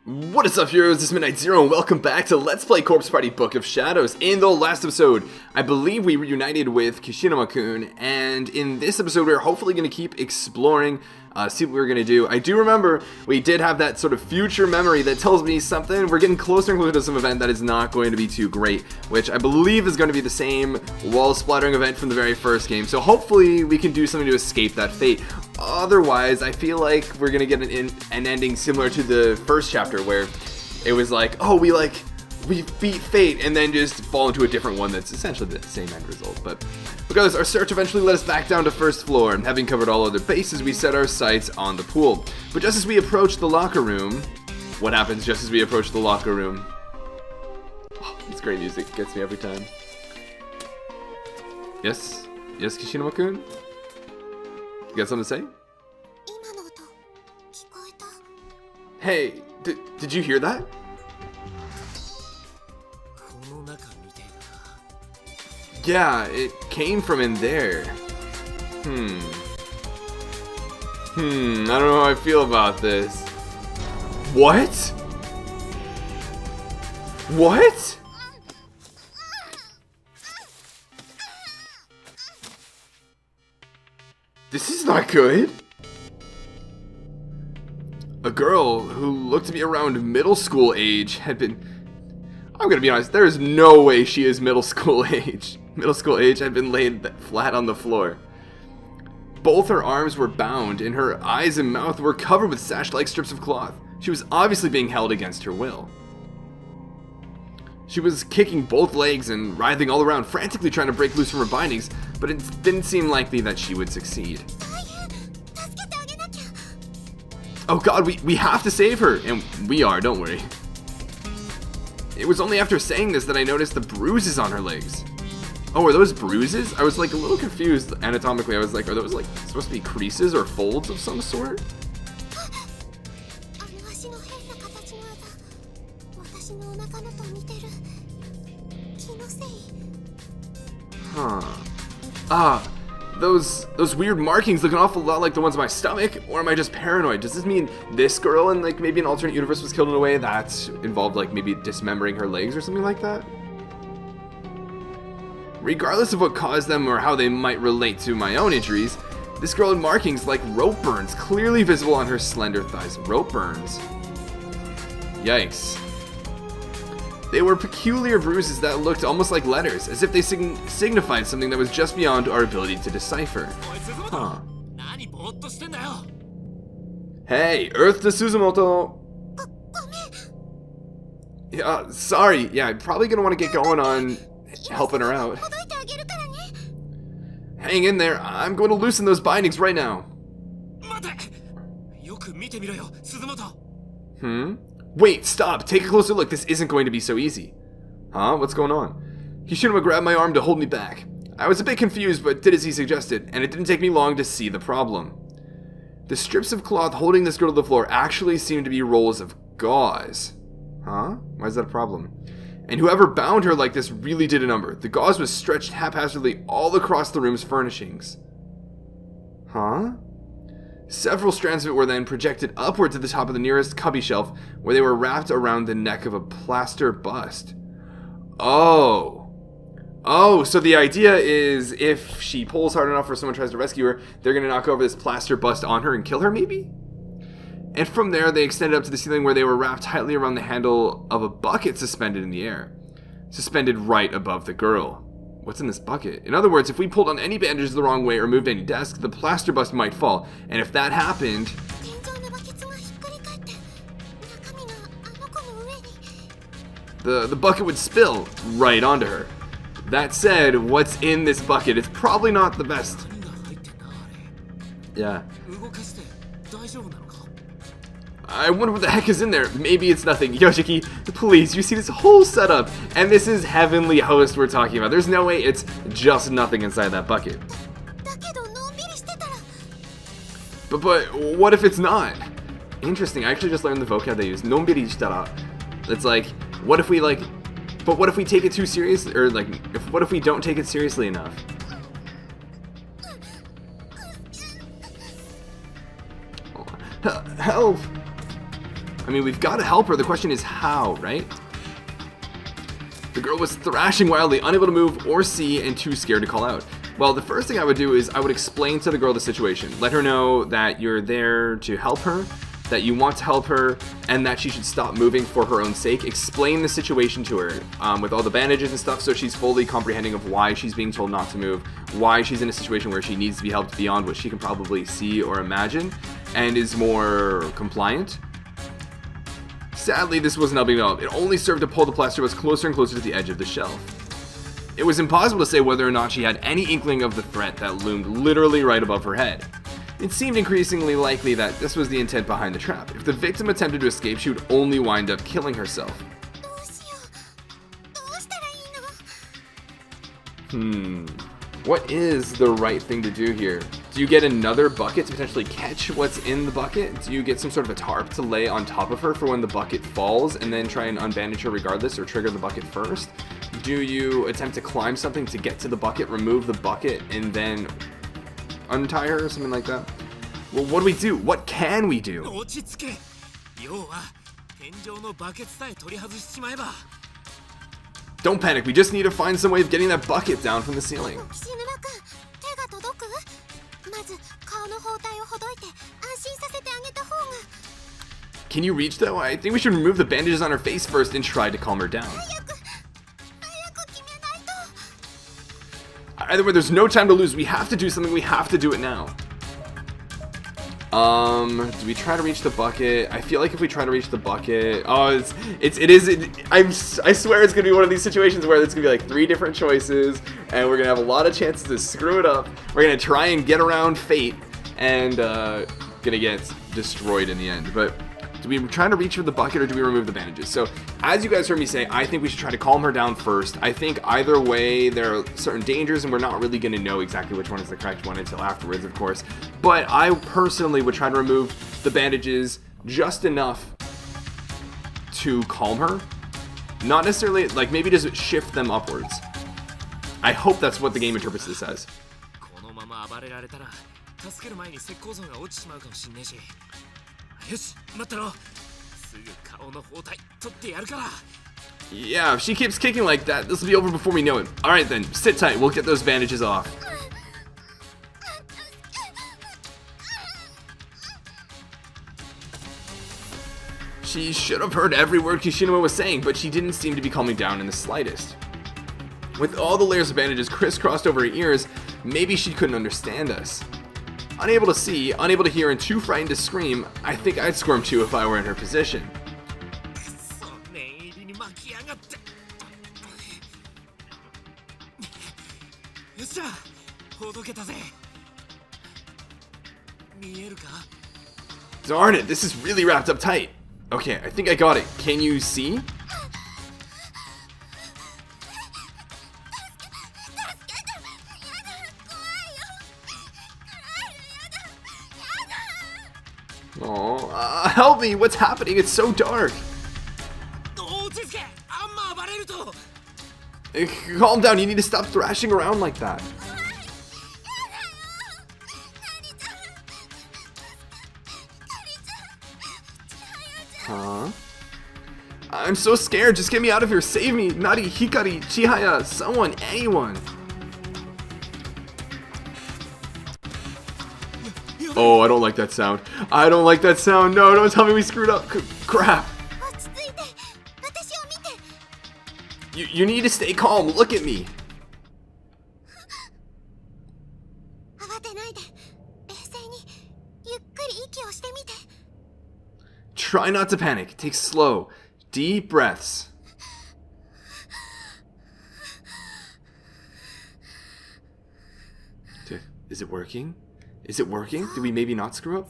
What is up, heroes? This is Midnight Zero, and welcome back to Let's Play Corpse Party Book of Shadows. In the last episode, I believe we reunited with Kishinuma-kun, and in this episode, we're hopefully going to keep exploring, see what we're going to do. I do remember we did have that sort of future memory that tells me something. We're getting closer and closer to some event that is not going to be too great, which I believe is going to be the same wall-splattering event from the very first game. So hopefully we can do something to escape that fate. Otherwise, I feel like we're gonna get an ending similar to the first chapter, where it was like, oh, we beat fate, and then just fall into a different one that's essentially the same end result. But regardless, our search eventually led us back down to first floor, and having covered all other bases, we set our sights on the pool. But just as we approach the locker room, what happens just as we approach the locker room? Oh, this great music gets me every time. Yes, Kishinuma-kun? You got something to say? Hey, did you hear that? Yeah, it came from in there. I don't know how I feel about this. What? What? This is not good. A girl who looked to be around middle school age had been... I'm gonna be honest, there is no way she is middle school age. Middle school age had been laid flat on the floor. Both her arms were bound, and her eyes and mouth were covered with sash-like strips of cloth. She was obviously being held against her will. She was kicking both legs and writhing all around, frantically trying to break loose from her bindings, but it didn't seem likely that she would succeed. Oh god, we have to save her! And we are, don't worry. It was only after saying this that I noticed the bruises on her legs. Oh, are those bruises? I was like a little confused anatomically. I was like, are those like supposed to be creases or folds of some sort? Huh. Those weird markings look an awful lot like the ones on my stomach, or am I just paranoid? Does this mean this girl in like maybe an alternate universe was killed in a way that involved like maybe dismembering her legs or something like that? Regardless of what caused them or how they might relate to my own injuries, this girl had markings like rope burns clearly visible on her slender thighs. Rope burns. Yikes. They were peculiar bruises that looked almost like letters, as if they signified something that was just beyond our ability to decipher. Huh. Hey, Earth to Suzumoto! Yeah, sorry. Yeah, I'm probably gonna want to get going on helping her out. Hang in there. I'm going to loosen those bindings right now. Wait, stop. Take a closer look. This isn't going to be so easy. Huh? What's going on? Kishinuma grabbed my arm to hold me back. I was a bit confused, but did as he suggested, and it didn't take me long to see the problem. The strips of cloth holding this girl to the floor actually seemed to be rolls of gauze. Huh? Why is that a problem? And whoever bound her like this really did a number. The gauze was stretched haphazardly all across the room's furnishings. Huh? Several strands of it were then projected upward to the top of the nearest cubby shelf, where they were wrapped around the neck of a plaster bust. Oh, so the idea is if she pulls hard enough or someone tries to rescue her, they're going to knock over this plaster bust on her and kill her, maybe? And from there, they extended up to the ceiling where they were wrapped tightly around the handle of a bucket suspended in the air. Suspended right above the girl. What's in this bucket? In other words, if we pulled on any bandages the wrong way or moved any desk, the plaster bust might fall. And if that happened... The bucket would spill right onto her. That said, what's in this bucket? It's probably not the best. Yeah. I wonder what the heck is in there. Maybe it's nothing. Yoshiki, please, you see this whole setup, and this is Heavenly Host we're talking about. There's no way it's just nothing inside that bucket. But what if it's not? Interesting, I actually just learned the vocab they use. Nonbiri shitara. It's like, what if we but what if we take it too serious? Or like, what if we don't take it seriously enough? Help! I mean, we've got to help her. The question is how, right? The girl was thrashing wildly, unable to move or see, and too scared to call out. Well, the first thing I would do is I would explain to the girl the situation. Let her know that you're there to help her, that you want to help her, and that she should stop moving for her own sake. Explain the situation to her with all the bandages and stuff, so she's fully comprehending of why she's being told not to move, why she's in a situation where she needs to be helped beyond what she can probably see or imagine, and is more compliant. Sadly, this wasn't helping at all. It only served to pull the plasterbox closer and closer to the edge of the shelf. It was impossible to say whether or not she had any inkling of the threat that loomed literally right above her head. It seemed increasingly likely that this was the intent behind the trap. If the victim attempted to escape, she would only wind up killing herself. What is the right thing to do here? Do you get another bucket to potentially catch what's in the bucket? Do you get some sort of a tarp to lay on top of her for when the bucket falls and then try and unbandage her regardless, or trigger the bucket first? Do you attempt to climb something to get to the bucket, remove the bucket, and then untie her or something like that? Well, what do we do? What can we do? Don't panic, we just need to find some way of getting that bucket down from the ceiling. Can you reach though? I think we should remove the bandages on her face first and try to calm her down. Either way, there's no time to lose. We have to do something. We have to do it now. Do we try to reach the bucket? I feel like if we try to reach the bucket, I swear it's gonna be one of these situations where it's gonna be like 3 different choices, and we're gonna have a lot of chances to screw it up. We're gonna try and get around fate, and gonna get destroyed in the end. But do we try to reach for the bucket, or do we remove the bandages? So, as you guys heard me say, I think we should try to calm her down first. I think either way, there are certain dangers, and we're not really going to know exactly which one is the correct one until afterwards, of course. But I personally would try to remove the bandages just enough to calm her. Not necessarily, like, maybe just shift them upwards. I hope that's what the game interprets this as. Yeah, if she keeps kicking like that, this will be over before we know it. Alright then, sit tight, we'll get those bandages off. She should have heard every word Kishinuma was saying, but she didn't seem to be calming down in the slightest. With all the layers of bandages crisscrossed over her ears, maybe she couldn't understand us. Unable to see, unable to hear, and too frightened to scream, I think I'd squirm too if I were in her position. Darn it, this is really wrapped up tight. Okay, I think I got it. Can you see? Oh, help me! What's happening? It's so dark. Calm down. You need to stop thrashing around like that. Huh? I'm so scared. Just get me out of here. Save me. Nari, Hikari, Chihaya, someone, anyone. Oh, I don't like that sound. I don't like that sound. No, don't tell me we screwed up. Crap. You need to stay calm. Look at me. Try not to panic. Take slow, deep breaths. Is it working? Is it working? Did we maybe not screw up?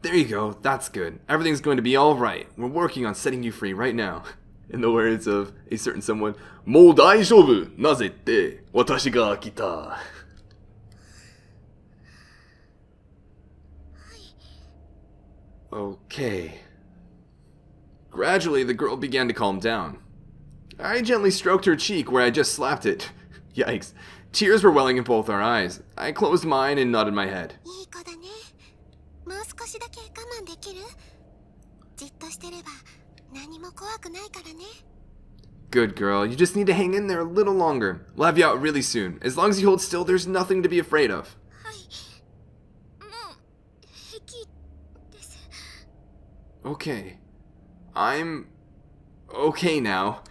There you go. That's good. Everything's going to be alright. We're working on setting you free right now. In the words of a certain someone, もう大丈夫! なぜって私が来た. Okay. Gradually, the girl began to calm down. I gently stroked her cheek where I just slapped it. Yikes. Tears were welling in both our eyes. I closed mine and nodded my head. いい子だね。もう少しだけ我慢できる？じっとしてれば何も怖くないからね。Good girl, you just need to hang in there a little longer. We'll have you out really soon. As long as you hold still, there's nothing to be afraid of. はい。もう平気です。 Okay. I'm okay now.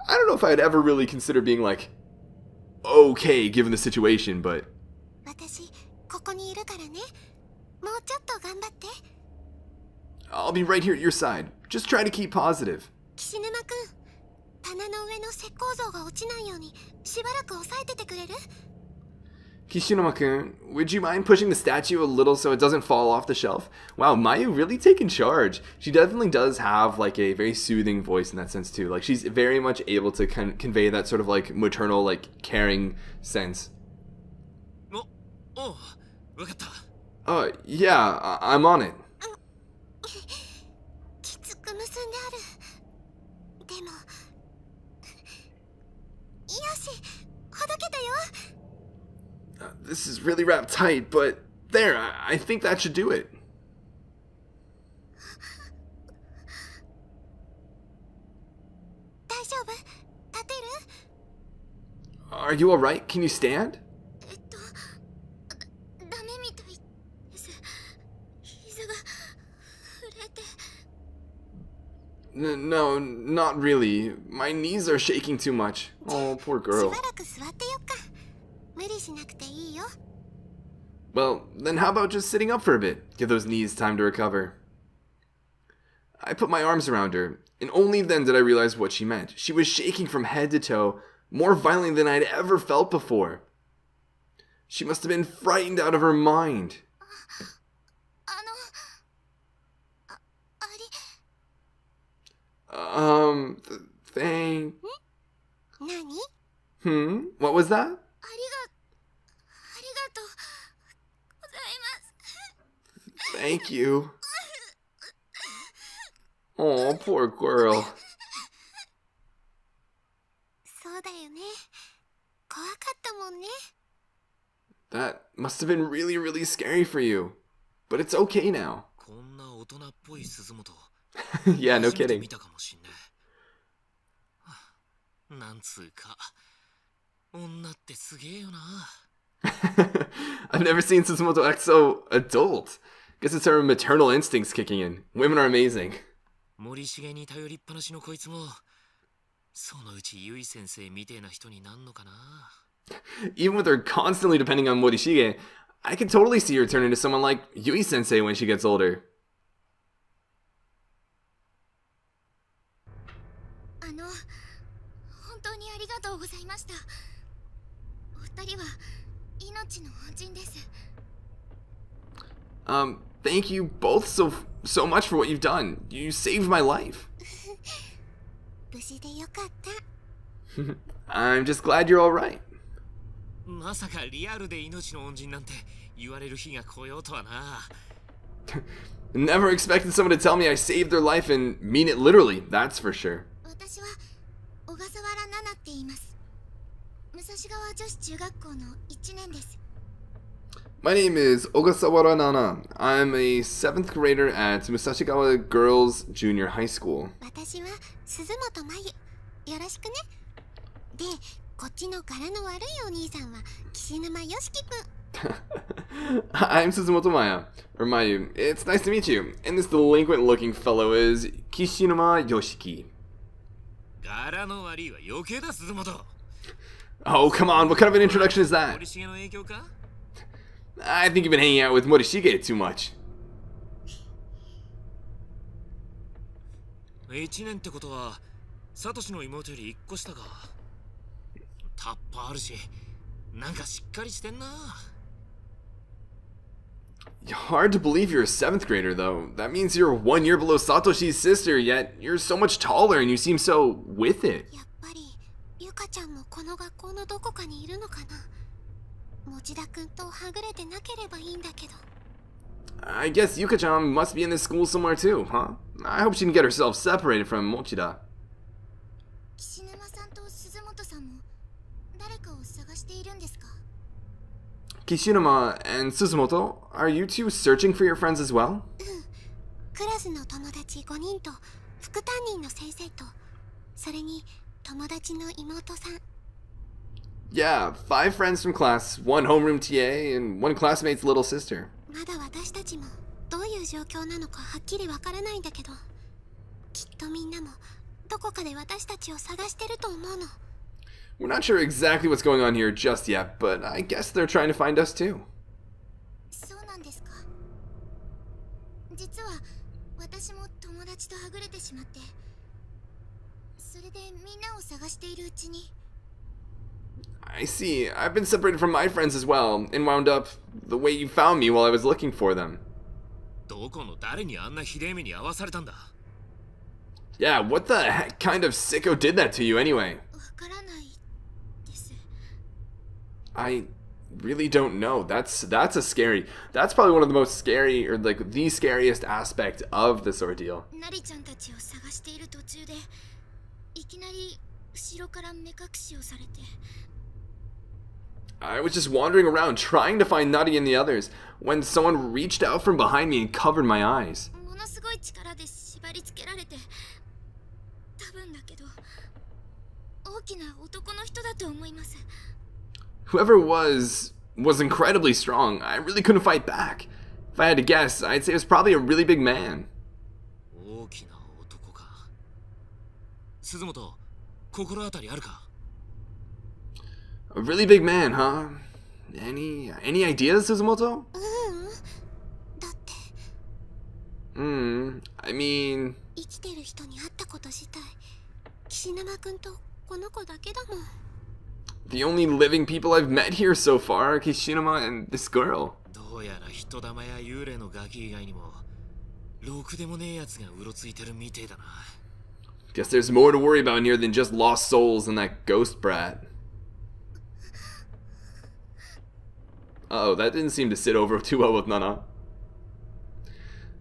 I don't know if I'd ever really consider being like okay given the situation, but 私ここにいるからね。もうちょっと頑張って。 I'll be right here at your side. Just try to keep positive. 岸沼くん、棚の上の石膏像が落ちないようにしばらく押さえててくれる？ Kishinuma-kun, would you mind pushing the statue a little so it doesn't fall off the shelf? Wow, Mayu really taking charge. She definitely does have like a very soothing voice in that sense too. Like she's very much able to convey that sort of like maternal, like caring sense. Yeah, I'm on it. きつく結んである。でも、よし、ほどけたよ。This is really wrapped tight, but there, I think that should do it. 大丈夫？立てる？ Are you alright? Can you stand? ダメみたいです。膝が震えて。No, not really. My knees are shaking too much. Oh, poor し girl. ばらく座ってよっか。無理しなくていいよ。 Well, then how about just sitting up for a bit? Give those knees time to recover. I put my arms around her, and only then did I realize what she meant. She was shaking from head to toe, more violently than I'd ever felt before. She must have been frightened out of her mind. あり。Thank... 何？ What was that? ありがとうございます。 Thank you. Oh, poor girl. そうだよね。怖かったもんね。 That must have been really, really scary for you. But it's okay now. こんな大人っぽい鈴本 Yeah, no 初めて kidding. 見たかもしんねえ。なんつうか女ってすげえよな。I've never seen Suzumoto act so adult. Guess it's her maternal instincts kicking in. Women are amazing. 森重に頼りっぱなしのこいつもそのうちゆい先生みてえな人になんのかな。 Even with her constantly depending on Morishige, I can totally see her turn into someone like Yui-sensei when she gets older. 本当にありがとうございました。お二人は命の恩人です。 Thank you both so much for what you've done. You saved my life. 無事でよかった。 I'm just glad you're alright. まさかリアルで命の恩人なんて言われる日が来ようとはな。 Never expected someone to tell me I saved their life and mean it literally, that's for sure. 私は小笠原奈々って言います。武蔵川女子中学校の1年です。 My name is Ogasawara Nana. I'm a 7th grader at Musashigawa Girls Junior High School. 私は鈴本真由。よろしくね。で、こっちの柄の悪いお兄さんは岸沼よしきくん。 I'm Suzumoto Maya, or Mayu. It's nice to meet you. And this delinquent-looking fellow is Kishinuma Yoshiki. 柄の悪いは余計だ鈴本。 Oh, come on, what kind of an introduction is that? 森重の影響か？ I think you've been hanging out with Morishige too much. 1年ってことはサトシの妹より1個下か。タッパあるしなんかしっかりしてんな。 Hard to believe you're a 7th grader, though. That means you're 1 year below Satoshi's sister, yet you're so much taller and you seem so with it. やっぱりゆかちゃんもこの学校のどこかにいるのかな。持田くんとはぐれてなければいいんだけど。 I guess Yuka-chan must be in this school somewhere too, huh? I hope she can get herself separated from Mochida. 岸沼さんと鈴本さんも誰かを探ししているんですか？ Kishinuma and Suzumoto, are you two searching for your friends as well? クラスの友達5人と副担任の先生とそれに友達の妹さん。 Yeah, 5 friends from class, 1 homeroom TA, and 1 classmate's little sister. まだ私たちもどういう状況なのかはっきりわからないんだけど、きっとみんなもどこかで私たちを探してると思うの。 We're not sure exactly what's going on here just yet, but I guess they're trying to find us too. そうなんですか。実は私も友達とはぐれてしまって、それでみんなを探しているうちに。 I see. I've been separated from my friends as well, and wound up the way you found me while I was looking for them. どこの誰にあんなひでえ目に遭わされたんだ？ Yeah, what the heck kind of sicko did that to you anyway? わからないです。 I really don't know. That's a scary. That's probably one of the most scary, or like the scariest aspect of this ordeal. ナリちゃんたちを探している途中でいきなり後ろから目隠しをされて。 I was just wandering around trying to find Nutty and the others when someone reached out from behind me and covered my eyes. ものすごい力で縛り付けられて、多分だけど大きな男の人だと思います。 Whoever it was incredibly strong. I really couldn't fight back. If I had to guess, I'd say it was probably a really big man. 大きな男か。鈴本、心当たりあるか？ A really big man, huh? Any ideas, Suzumoto? だって I mean... 生きてる人に会ったこと自体岸沼くんとこの子だけだもん。 The only living people I've met here so far are Kishinuma and this girl. どうやら人玉や幽霊のガキ以外にもろくでもねえやつがうろついてるみてえだな。 Guess there's more to worry about in here than just lost souls and that ghost brat. Uh-oh, that didn't seem to sit over too well with Nana.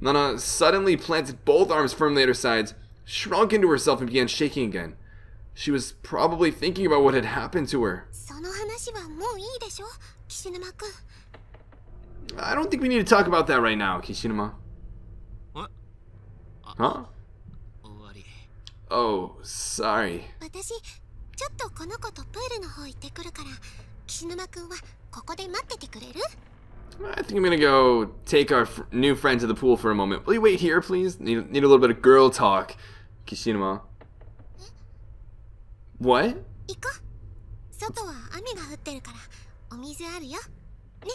Nana suddenly planted both arms firmly at her sides, shrunk into herself, and began shaking again. She was probably thinking about what had happened to her. その話はもういいでしょ、岸沼くん。 I don't think we need to talk about that right now, Kishinuma. え？ Huh? 終わり。 Oh, sorry. 私ちょっとこの子とプールの方行ってくるから、岸沼くんはここで待っててくれる？ I think I'm gonna go take our new friend to the pool for a moment. Will you wait here, please? Need a little bit of girl talk, Kishinuma. What? 行こう。外は雨が降ってるからお水あるよ。ね。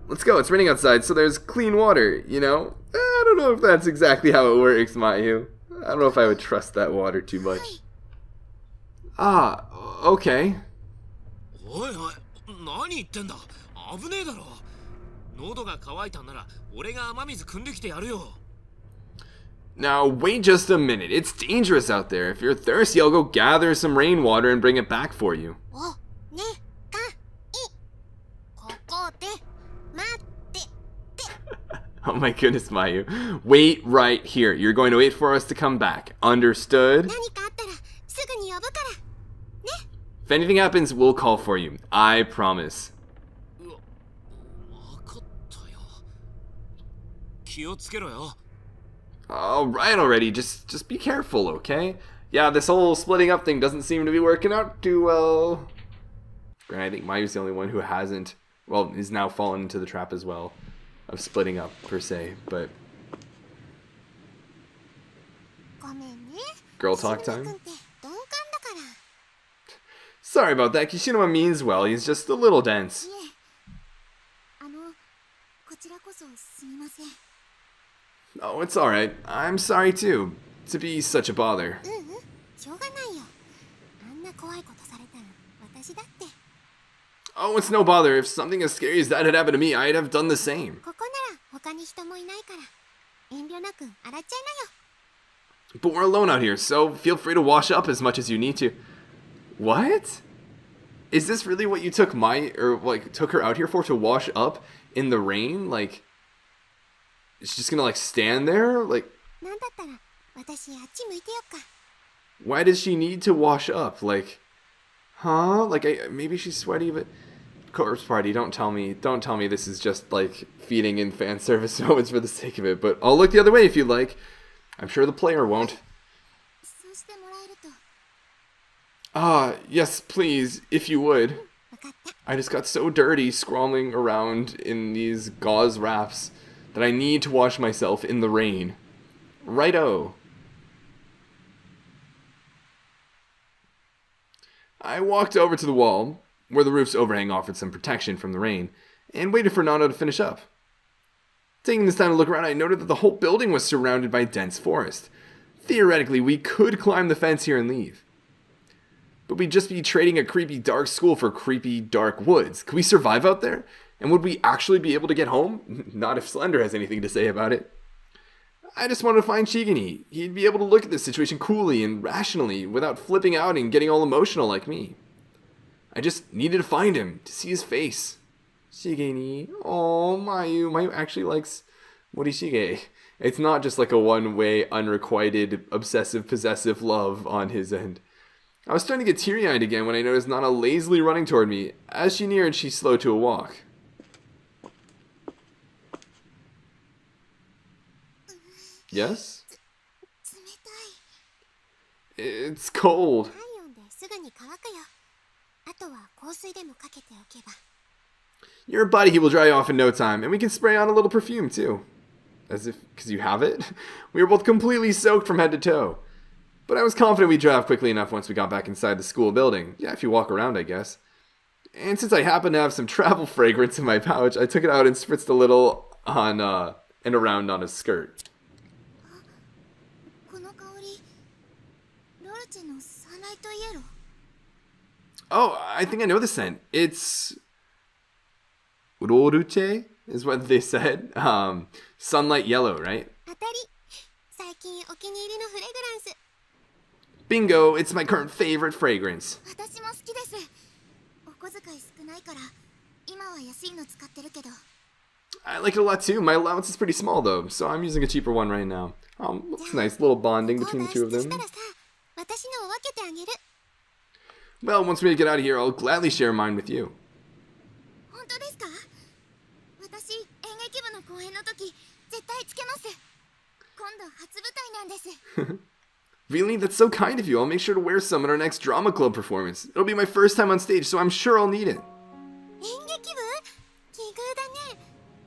Let's go. It's raining outside, so there's clean water, you know? I don't know if that's exactly how it works, Mayu. I don't know if I would trust that water too much. Ah, okay. おいおい、何言ってんだ。危ねえだろ。喉が渇いたんなら俺が雨水汲んできてやるよ。 Now, wait just a minute. It's dangerous out there. If you're thirsty, I'll go gather some rainwater and bring it back for you. お、ね、か、い。ここで待ってて。 Oh my goodness, Mayu. Wait right here. You're going to wait for us to come back. Understood? 何かあったらすぐに呼ぶから。ね。 If anything happens, we'll call for you. I promise. うわ、わかったよ。気をつけろよ。 Alright already, just be careful, okay? Yeah, this whole splitting up thing doesn't seem to be working out too well. Granted, I think Mayu's the only one who hasn't, well, is now fallen into the trap as well of splitting up, per se, but... ごめんね。 Girl talk 岸沼 time? くんって鈍感だから。 Sorry about that, Kishinuma means well, he's just a little dense. いえ、こちらこそすみません。 Oh, it's alright. I'm sorry too, to be such a bother. しょうがないよ。あんな怖いことされたら私だって。 Oh, it's no bother. If something as scary as that had happened to me, I'd have done the same. ここなら他に人もいないから遠慮なく洗っちゃいなよ。 But we're alone out here, so feel free to wash up as much as you need to. What? Is this really what you took took her out here for, to wash up in the rain? Like, she's just gonna stand there? Like, なんだったら私あっち向いてよっか。 why does she need to wash up? Like, Huh? Like, maybe she's sweaty, but... Corpse Party, don't tell me this is just, like, feeding in fan service moments for the sake of it, but I'll look the other way if you'd like. I'm sure the player won't. そうしてもらえると。 Yes, please, if you would. わかった。 I just got so dirty scrolling around in these gauze wraps that I need to wash myself in the rain. Righto. I walked over to the wall, where the roof's overhang offered some protection from the rain, and waited for Nana to finish up. Taking this time to look around, I noted that the whole building was surrounded by dense forest. Theoretically, we could climb the fence here and leave. But we'd just be trading a creepy dark school for creepy dark woods. Could we survive out there? And would we actually be able to get home? Not if Slender has anything to say about it. I just wanted to find Shigany. He'd be able to look at this situation coolly and rationally without flipping out and getting all emotional like me. I just needed to find him, to see his face. Shigany. Oh, Mayu. Mayu actually likes Morishige. It's not just like a one-way, unrequited, obsessive-possessive love on his end. I was starting to get teary-eyed again when I noticed Nana lazily running toward me. As she neared, she slowed to a walk. Yes? 冷たい。 It's cold. 体温ですぐに乾くよ。あとは香水でもかけておけば。 Your body heat will dry off in no time, and we can spray on a little perfume too. As if, because you have it? We were both completely soaked from head to toe. But I was confident we'd dry off quickly enough once we got back inside the school building. Yeah, if you walk around, I guess. And since I happened to have some travel fragrance in my pouch, I took it out and spritzed a little on, and around on his skirt. この香り、ロルチェのサンライトイエロー。 Oh, I think I know the scent. It's... Uroruche is what they said. Sunlight yellow, right? 当たり。最近お気に入りのフレグランス。 Bingo, it's my current favorite fragrance. 私も好きです。お小遣い少ないから、今は安いの使ってるけど。 I like it a lot too. My allowance is pretty small though, so I'm using a cheaper one right now. Looks nice, little bonding between the two of 脱出し them. たらさ、私のを分けてあげる。 Well, once we get out of here, I'll gladly share mine with you. 本当ですか？私、演劇部の公演の時、絶対つけます。今度初舞台なんです。 Really? That's so kind of you. I'll make sure to wear some at our next drama club performance. It'll be my first time on stage, so I'm sure I'll need it. 演劇部？奇遇だね。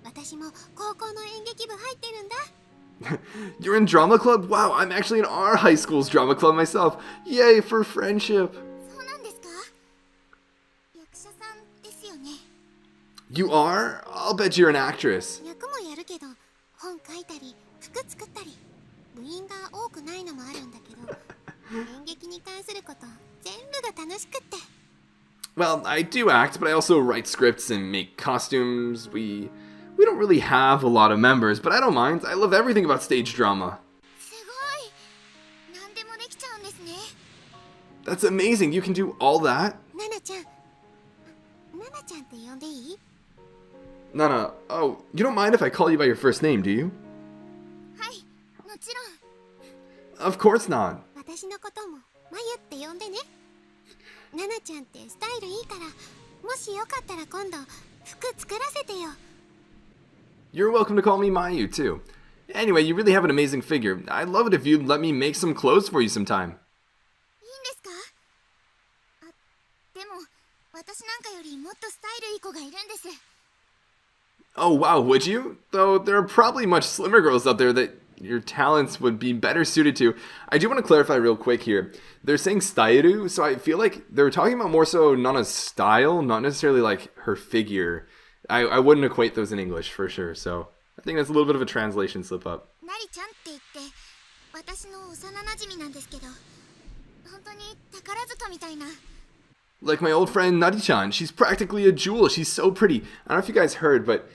私も高校の演劇部入ってるんだ。 You're in drama club? Wow, I'm actually in our high school's drama club myself. Yay for friendship. そうなんですか？役者さんですよね。 You are? I'll bet you're an actress. 役もやるけど、本書いたり、服作ったり、部員が多くないのもあるんだけど、演劇に関すること全部が楽しくって。 Well, I do act, but I also write scripts and make costumes. We don't really have a lot of members, but I don't mind. I love everything about stage drama. すごい。何でもできちゃうんですね。 That's amazing. You can do all that? ナナちゃん。ナナちゃんって呼んでいい？ Nana, oh, you don't mind if I call you by your first name, do you? はい、もちろん。 Of course not. 私のこともマユって呼んでね。ナナちゃんってスタイルいいから、もしよかったら今度服作らせてよ。 You're welcome to call me Mayu, too. Anyway, you really have an amazing figure. I'd love it if you'd let me make some clothes for you sometime. いいんですか？あ、でも私なんかよりもっとスタイルいい子がいるんです。 Oh, wow, would you? Though there are probably much slimmer girls out there that your talents would be better suited to. I do want to clarify real quick here. They're saying stairu, so I feel like they were talking about more so Nana's style, not necessarily like her figure. I wouldn't equate those in English for sure, so I think that's a little bit of a translation slip up. ナリちゃんって言って私の幼馴染なんですけど、本当に宝塚みたいな。 Like my old friend Nadi-chan, she's practically a jewel. She's so pretty. I don't know if you guys heard, but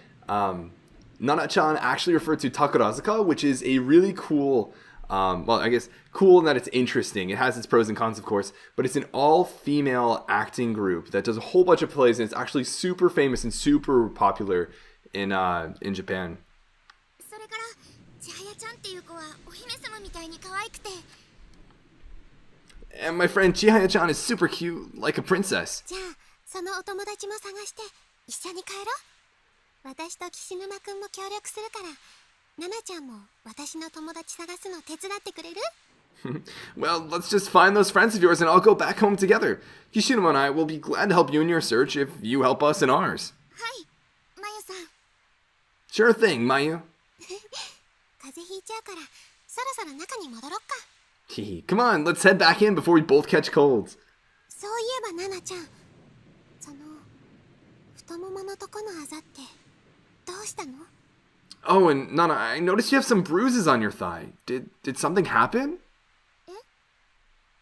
Nana-chan actually referred to Takarazuka, which is a really cool, well, I guess cool in that it's interesting. It has its pros and cons, of course, but it's an all-female acting group that does a whole bunch of plays, and it's actually super famous and super popular in Japan. それから千早ちゃんっていう子はお姫様みたいに可愛くて。And my friend Chihaya-chan is super cute, like a princess. じゃあそのお友達も探して一緒に帰ろう。私と岸沼くんも協力するから、ナナちゃんも私の友達探すの手伝ってくれる？ Well, let's just find those friends of yours and I'll go back home together. Kishinuma and I will be glad to help you in your search if you help us in ours. はい、まゆさん。 Sure thing, Mayu. 風邪ひいちゃうから、そろそろ中に戻ろっか。Come on, let's head back in before we both catch colds. そういえばナナちゃん、その太もものとこのあざってどうしたの？ Oh, and Nana, I noticed you have some bruises on your thigh. Did something happen?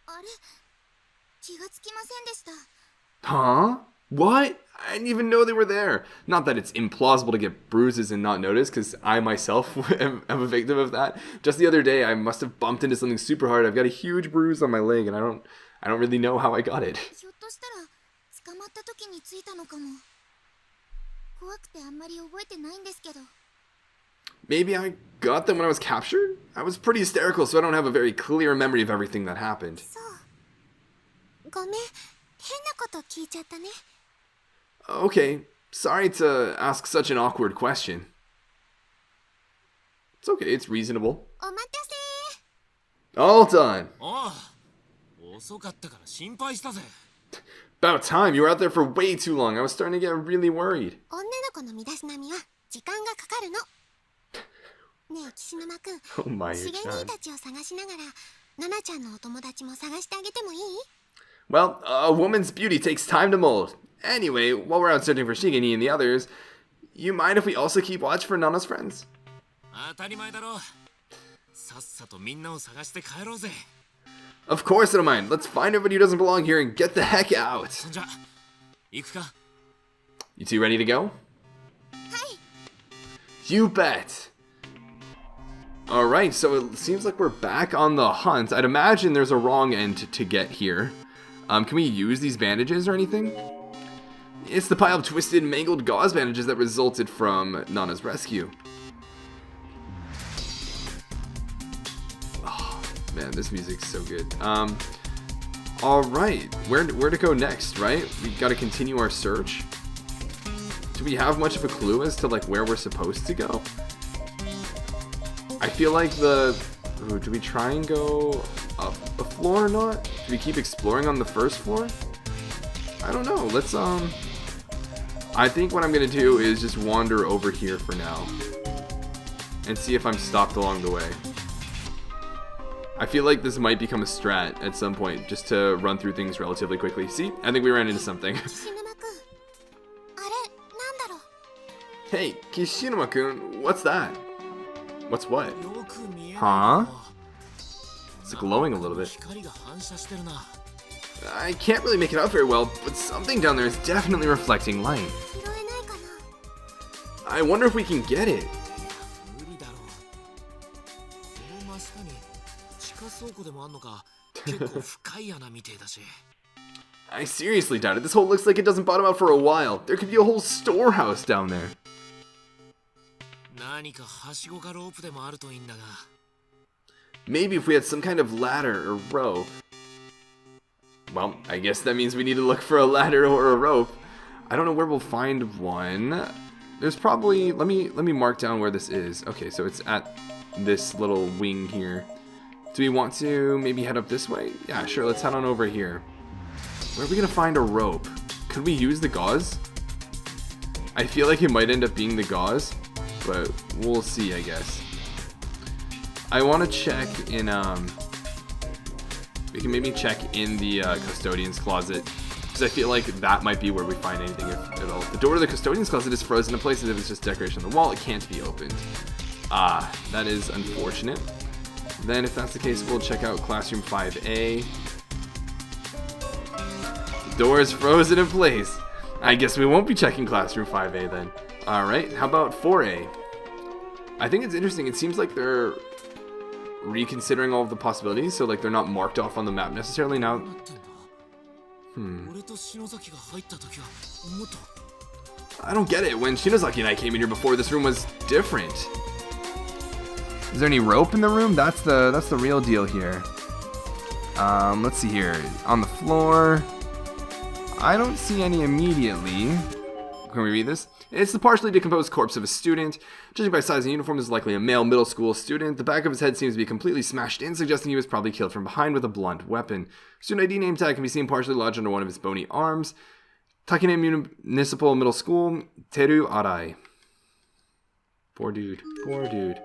あれ、気がつきませんでした。 Huh? What? I didn't even know they were there. Not that it's implausible to get bruises and not notice, because I myself am a victim of that. Just the other day, I must have bumped into something super hard. I've got a huge bruise on my leg, and I don't really know how I got it. ひょっとしたら捕まった時についたのかも。怖くてあんまり覚えてないんですけど。 Maybe I got them when I was captured? I was pretty hysterical, so I don't have a very clear memory of everything that happened. そう。ごめん、変なこと聞いちゃったね。 Okay, sorry to ask such an awkward question. It's okay, it's reasonable. お待たせ。 All done. ああ、遅かったから心配したぜ。 About time, you were out there for way too long. I was starting to get really worried. 女の子の身だしなみは時間がかかるの。ねえ、岸沼くん。 Oh my しげ god. 兄たちを探しながら、ナナちゃんのお友達も探してあげてもいい？ Well, a woman's beauty takes time to mold. Anyway, while we're out searching for Shigeni and the others, you mind if we also keep watch for Nana's friends? 当たり前だろ。さっさとみんなを探して帰ろうぜ。 Of course I don't mind. Let's find everybody who doesn't belong here and get the heck out. そんじゃ、行くか。 You two ready to go? はい。 You bet. Alright, so it seems like we're back on the hunt. I'd imagine there's a wrong end to get here. Can we use these bandages or anything? It's the pile of twisted, mangled gauze bandages that resulted from Nana's rescue. Oh, man, this music's so good. Alright, where to go next, right? We gotta continue our search. Do we have much of a clue as to, like, where we're supposed to go? I feel like do we try and go up a floor or not? Do we keep exploring on the first floor? I don't know. Let's, I think what I'm gonna do is just wander over here for now and see if I'm stopped along the way. I feel like this might become a strat at some point, just to run through things relatively quickly. See? I think we ran into something. 岸沼くん、あれ、なんだろう。 Hey, Kishinuma-kun, what's that? What's what? よく見えない Huh? な。 It's glowing a little bit. 光が反射してるな。 I can't really make it out very well, but something down there is definitely reflecting light. 拾えないかな。 I wonder if we can get it. 無理だろう。この真下に地下倉庫でもあんのか。結構深い穴みてえだし。 I seriously doubt it. This hole looks like it doesn't bottom out for a while. There could be a whole storehouse down there. 何かはしごかロープでもあるといいんだが。 Maybe if we had some kind of ladder or rope. Well, I guess that means we need to look for a ladder or a rope. I don't know where we'll find one. There's probably, let me mark down where this is. Okay, so it's at this little wing here. Do we want to maybe head up this way? Yeah, sure, let's head on over here. Where are we gonna find a rope? Could we use the gauze? I feel like it might end up being the gauze, but we'll see, I guess. I want to check in, we can maybe check in the custodian's closet, because I feel like that might be where we find anything at all. The door to the custodian's closet is frozen in place as if it's just decoration on the wall. It can't be opened. Ah, that is unfortunate. Then if that's the case, we'll check out classroom 5A. The door is frozen in place. I guess we won't be checking classroom 5A then. Alright, how about 4A? I think it's interesting. It seems like they're reconsidering all of the possibilities, so like they're not marked off on the map necessarily now. なってんだ。俺と篠崎が入った時はもっと。 I don't get it. When Shinozaki and I came in here before, this room was different. Is there any rope in the room? That's the real deal here. Let's see here. On the floor. I don't see any immediately. Can we read this? It's the partially decomposed corpse of a student. Judging by size and uniform, this is likely a male middle school student. The back of his head seems to be completely smashed in, suggesting he was probably killed from behind with a blunt weapon. Student ID name tag can be seen partially lodged under one of his bony arms. Takine Municipal Middle School, Teru Arai. Poor dude. Poor dude.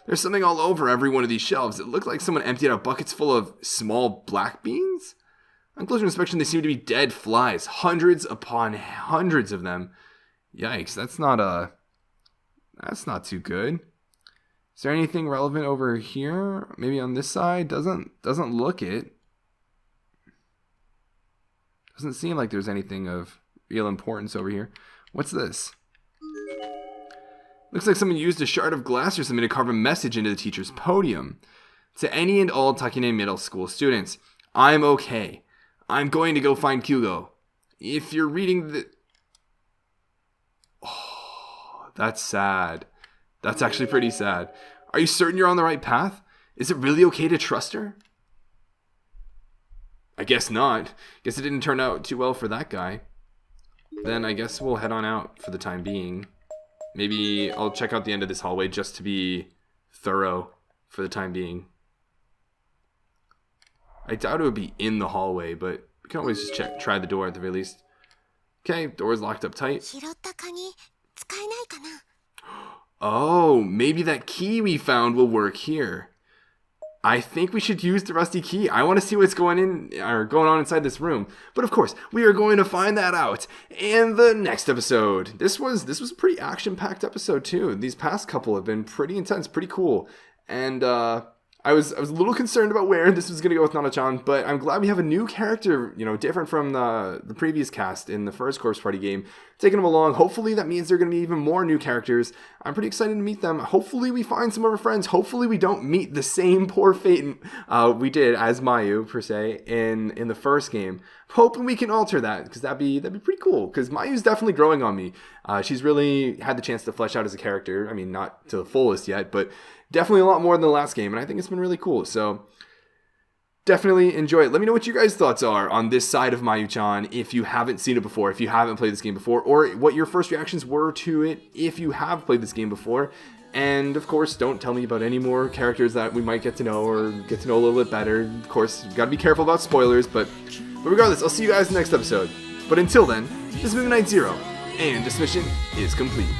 There's something all over every one of these shelves. It looked like someone emptied out buckets full of small black beans. On closer inspection, they seem to be dead flies. Hundreds upon hundreds of them. Yikes, that's not too good. Is there anything relevant over here? Maybe on this side? Doesn't look it. Doesn't seem like there's anything of real importance over here. What's this? Looks like someone used a shard of glass or something to carve a message into the teacher's podium. To any and all Takine Middle School students, I'm okay. I'm going to go find Kyugo. If you're reading the... Oh, that's sad. That's actually pretty sad. Are you certain you're on the right path? Is it really okay to trust her? I guess not. Guess it didn't turn out too well for that guy. Then I guess we'll head on out for the time being. Maybe I'll check out the end of this hallway just to be thorough for the time being. I doubt it would be in the hallway, but we can always just try the door at the very least. Okay, door's locked up tight. Oh, maybe that key we found will work here. I think we should use the rusty key. I want to see what's going on inside this room. But of course, we are going to find that out in the next episode. This was a pretty action-packed episode too. These past couple have been pretty intense, pretty cool. And I was a little concerned about where this was going to go with Nana-chan, but I'm glad we have a new character, different from the previous cast in the first Corpse Party game, taking them along. Hopefully that means there are going to be even more new characters. I'm pretty excited to meet them. Hopefully we find some of our friends. Hopefully we don't meet the same poor fate we did as Mayu, per se, in the first game. Hoping we can alter that, because that'd be pretty cool, because Mayu's definitely growing on me. She's really had the chance to flesh out as a character. I mean, not to the fullest yet, but definitely a lot more than the last game, and I think it's been really cool. So definitely enjoy it. Let me know what you guys' thoughts are on this side of Mayu-chan if you haven't seen it before, if you haven't played this game before, or what your first reactions were to it if you have played this game before. And of course, don't tell me about any more characters that we might get to know or get to know a little bit better. Of course, you've got to be careful about spoilers, but regardless, I'll see you guys in the next episode. But until then, this has been Night Zero, and this mission is complete.